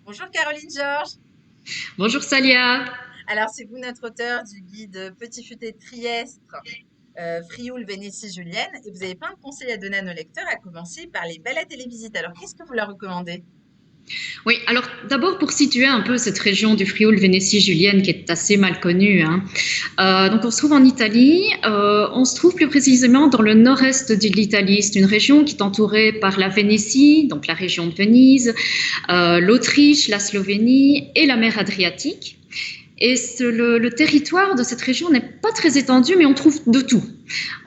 Bonjour Caroline Georges. Bonjour Salia. Alors, c'est vous notre auteur du guide Petit Futé de Trieste, Frioul, Vénétie, Julienne, et vous avez plein de conseils à donner à nos lecteurs, à commencer par les balades et les visites. Alors, qu'est-ce que vous leur recommandez? Oui, alors d'abord pour situer un peu cette région du Frioul Vénétie julienne qui est assez mal connue, hein. Donc on se trouve en Italie, on se trouve plus précisément dans le nord-est de l'Italie. C'est une région qui est entourée par la Vénétie, donc la région de Venise, l'Autriche, la Slovénie et la mer Adriatique. Et le territoire de cette région n'est pas très étendu, mais on trouve de tout.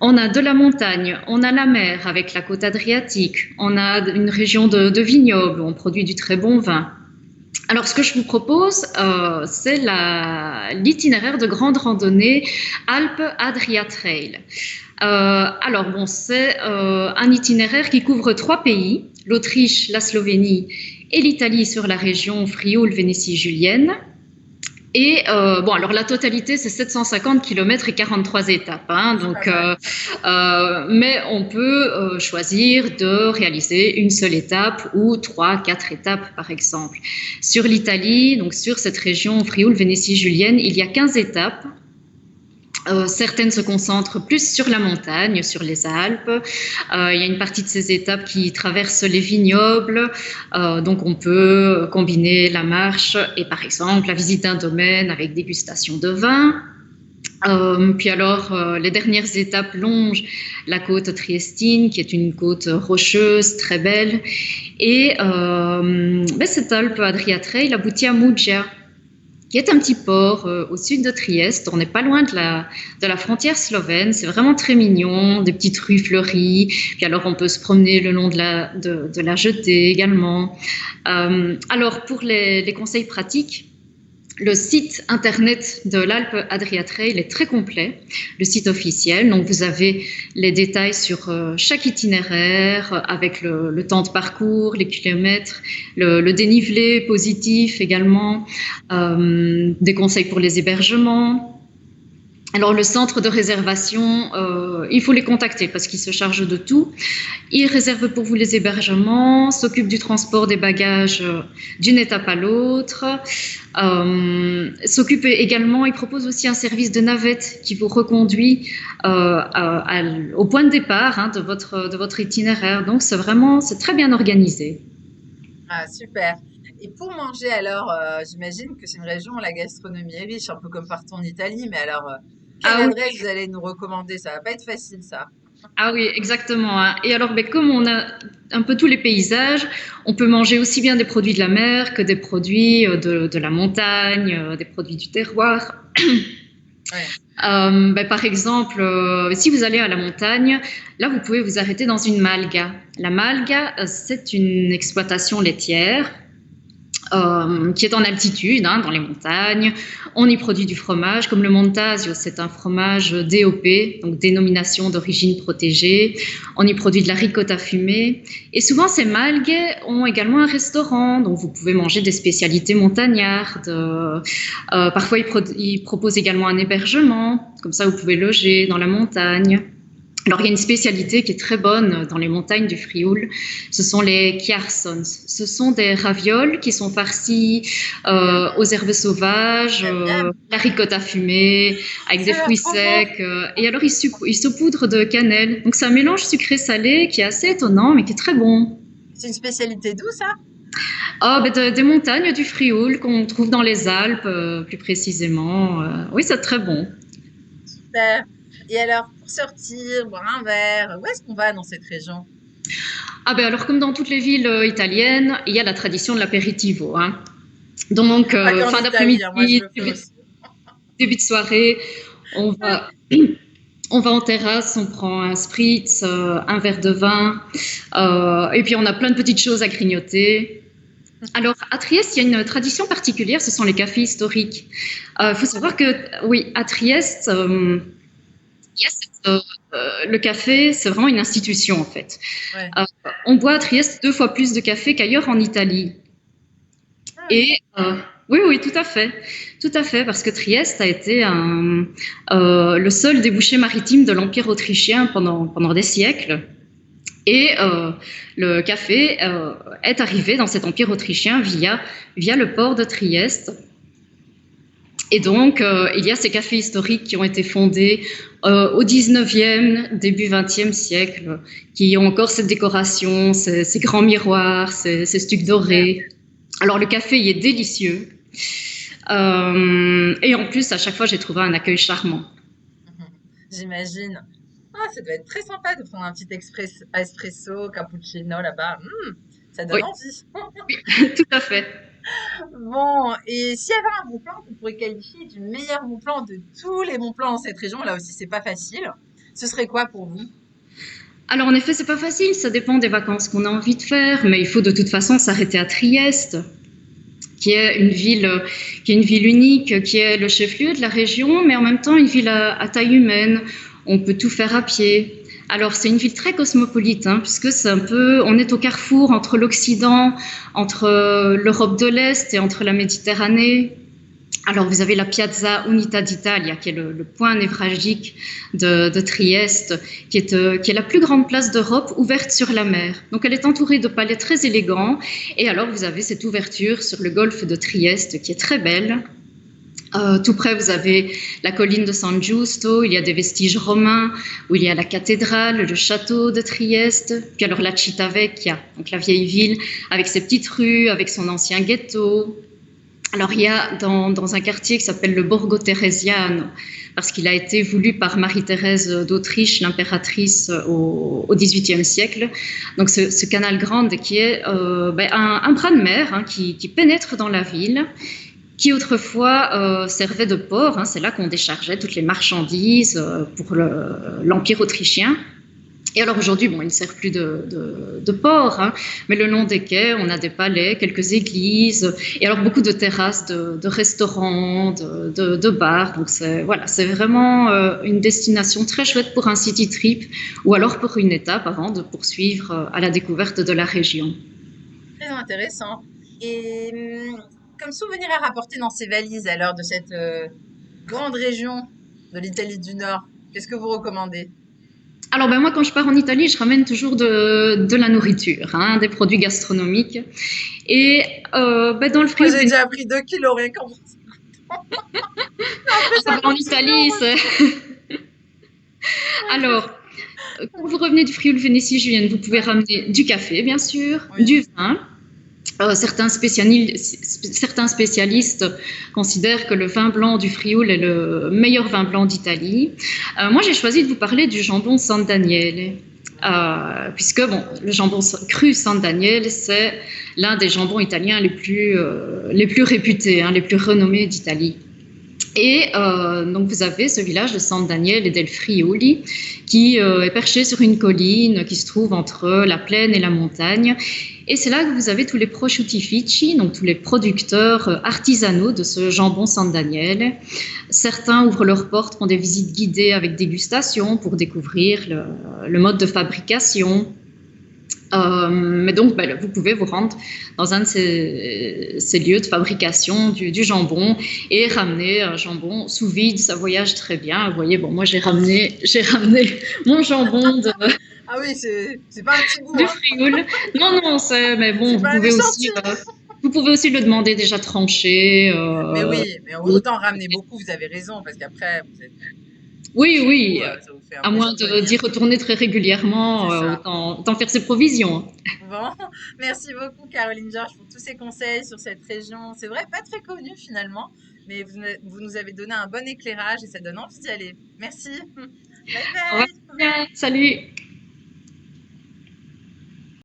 On a de la montagne, on a la mer avec la côte adriatique, on a une région de vignobles où on produit du très bon vin. Alors, ce que je vous propose, c'est l'itinéraire de grande randonnée Alpes-Adria Trail. Alors, bon, c'est un itinéraire qui couvre 3 pays, l'Autriche, la Slovénie et l'Italie sur la région Frioul-Vénétie-Julienne. Et bon, alors la totalité, c'est 750 km et 43 étapes, hein, C'est pas donc, mal. mais on peut choisir de réaliser une seule étape ou 3, 4 étapes, par exemple. Sur l'Italie, donc sur cette région Frioul-Vénétie-Julienne, il y a 15 étapes. Certaines se concentrent plus sur la montagne, sur les Alpes. Il y a une partie de ces étapes qui traversent les vignobles. Donc on peut combiner la marche et par exemple la visite d'un domaine avec dégustation de vin. Puis alors, les dernières étapes longent la côte triestine, qui est une côte rocheuse, très belle. Et cette Alpe Adria Trail aboutit à Muggia, qui est un petit port au sud de Trieste. On n'est pas loin de la frontière slovène. C'est vraiment très mignon, des petites rues fleuries. Puis alors, on peut se promener le long de la jetée également. Alors, pour les conseils pratiques, le site internet de l'Alpe Adria Trail est très complet, le site officiel. Donc vous avez les détails sur chaque itinéraire avec le temps de parcours, les kilomètres, le dénivelé positif également, des conseils pour les hébergements. Alors le centre de réservation, il faut les contacter parce qu'ils se chargent de tout. Ils réservent pour vous les hébergements, s'occupent du transport des bagages d'une étape à l'autre, s'occupent également, ils proposent aussi un service de navette qui vous reconduit au point de départ, hein, de votre itinéraire. Donc c'est très bien organisé. Ah, super. Et pour manger, alors, j'imagine que c'est une région où la gastronomie est riche, un peu comme partout en Italie, mais alors, quelle Ah oui, adresse vous allez nous recommander? Ça va pas être facile, ça. ah oui, exactement, hein. Et alors, ben, comme on a un peu tous les paysages, on peut manger aussi bien des produits de la mer que des produits de la montagne, des produits du terroir. Ouais. Par exemple, si vous allez à la montagne, là, vous pouvez vous arrêter dans une malga. La malga, c'est une exploitation laitière qui est en altitude, hein, dans les montagnes. On y produit du fromage, comme le Montasio, c'est un fromage DOP, donc dénomination d'origine protégée. On y produit de la ricotta fumée. Et souvent, ces malgues ont également un restaurant, donc vous pouvez manger des spécialités montagnardes. Parfois, ils proposent également un hébergement, comme ça, vous pouvez loger dans la montagne. Alors, il y a une spécialité qui est très bonne dans les montagnes du Frioul, ce sont les chiarsons. Ce sont des ravioles qui sont farcis aux herbes sauvages, Miam, miam. la ricotta fumée, avec Ça des a l'air fruits trop bon. secs. Et alors, ils saupoudrent de cannelle. Donc, c'est un mélange sucré-salé qui est assez étonnant, mais qui est très bon. C'est une spécialité d'où, ça? Ah, des montagnes du Frioul qu'on trouve dans les Alpes, plus précisément. Oui, c'est très bon. Super. Et alors, pour sortir, boire un verre, où est-ce qu'on va dans cette région? Ah ben alors, comme dans toutes les villes italiennes, il y a la tradition de l'apéritivo, hein. Donc, Pas qu'en fin Italie, hein, moi je d'après-midi, le fais aussi. début de soirée, on va, on va en terrasse, on prend un spritz, un verre de vin, et puis on a plein de petites choses à grignoter. Alors, à Trieste, il y a une tradition particulière, ce sont les cafés historiques. Il faut savoir que, oui, à Trieste, il y a le café, c'est vraiment une institution, en fait. Ouais. Euh, on boit à Trieste 2 fois plus de café qu'ailleurs en Italie. Ah oui. Et oui, oui, tout à fait, parce que Trieste a été le seul débouché maritime de l'Empire autrichien pendant des siècles. Et le café est arrivé dans cet empire autrichien via le port de Trieste. Et donc, il y a ces cafés historiques qui ont été fondés au 19e, début 20e siècle, qui ont encore cette décoration, ces grands miroirs, ces stucs Super. dorés. Alors, le café y est délicieux. Et en plus, à chaque fois, j'ai trouvé un accueil charmant. J'imagine. Ah, ça doit être très sympa de prendre un petit espresso, cappuccino là-bas. Ça donne Oui, envie. tout à fait. Bon, et s'il y avait un bon plan qu'on pourrait qualifier du meilleur bon plan de tous les bons plans dans cette région, là aussi c'est pas facile, ce serait quoi pour vous? Alors, en effet, c'est pas facile. Ça dépend des vacances qu'on a envie de faire, mais il faut de toute façon s'arrêter à Trieste, qui est une ville unique, qui est le chef-lieu de la région, mais en même temps une ville à taille humaine. On peut tout faire à pied. Alors c'est une ville très cosmopolite, hein, puisque c'est un peu, on est au carrefour entre l'Occident, entre l'Europe de l'Est et entre la Méditerranée. Alors, vous avez la Piazza Unità d'Italia, qui est le point névralgique de Trieste, qui est la plus grande place d'Europe ouverte sur la mer. Donc, elle est entourée de palais très élégants. Et alors, vous avez cette ouverture sur le golfe de Trieste, qui est très belle. Tout près, vous avez la colline de San Giusto, il y a des vestiges romains, où il y a la cathédrale, le château de Trieste, puis alors la Civitavecchia, donc la vieille ville, avec ses petites rues, avec son ancien ghetto. Alors, il y a dans un quartier qui s'appelle le Borgo Teresiano, parce qu'il a été voulu par Marie-Thérèse d'Autriche, l'impératrice au XVIIIe siècle. Donc, ce canal Grande qui est un bras de mer, hein, qui pénètre dans la ville, qui autrefois servait de port. Hein, c'est là qu'on déchargeait toutes les marchandises pour l'Empire autrichien. Et alors aujourd'hui, bon, il ne sert plus de port, hein, mais le long des quais, on a des palais, quelques églises, et alors beaucoup de terrasses de restaurants, de bars. Donc voilà, c'est vraiment une destination très chouette pour un city trip, ou alors pour une étape avant de poursuivre à la découverte de la région. Très intéressant. Et comme souvenir à rapporter dans ces valises alors de cette grande région de l'Italie du Nord, qu'est-ce que vous recommandez? Alors ben moi, quand je pars en Italie, je ramène toujours de la nourriture, hein, des produits gastronomiques. Et dans le Moi Frioul j'ai déjà pris 2 kilos rien qu'en après en 56 jours, Italie, moi c'est... c'est bon. Ouais, Alors, quand vous revenez du Frioul Vénétie julienne, vous pouvez ouais, ramener du café, bien sûr, oui. du vin. Certains spécialistes considèrent que le vin blanc du Frioul est le meilleur vin blanc d'Italie. Moi, j'ai choisi de vous parler du jambon San Daniele. Puisque bon, le jambon cru San Daniele, c'est l'un des jambons italiens les plus réputés, hein, les plus renommés d'Italie. Et donc vous avez ce village de San Daniele del Friuli qui est perché sur une colline qui se trouve entre la plaine et la montagne. Et c'est là que vous avez tous les prosciutifici, donc tous les producteurs artisanaux de ce jambon San Daniele. Certains ouvrent leurs portes, font des visites guidées avec dégustation pour découvrir le mode de fabrication. Mais donc, vous pouvez vous rendre dans un de ces lieux de fabrication du jambon et ramener un jambon sous vide. Ça voyage très bien. Vous voyez, bon, moi j'ai ramené mon jambon Ah oui, c'est pas un petit bout, du hein. Frioul. Non, non, mais bon, C'est pas un échantillon. vous pouvez aussi le demander déjà tranché. Mais oui, mais autant ramener beaucoup, vous avez raison, parce qu'après, vous êtes Oui, chez vous, oui. ça vous fait un À moins plaisir de venir. d'y retourner très régulièrement, C'est ça. autant faire ses provisions. Bon, merci beaucoup Caroline Georges pour tous ces conseils sur cette région. C'est vrai, pas très connue finalement, mais vous nous avez donné un bon éclairage et ça donne envie d'y aller. Merci. Bye Au revoir. bye. Bien, salut.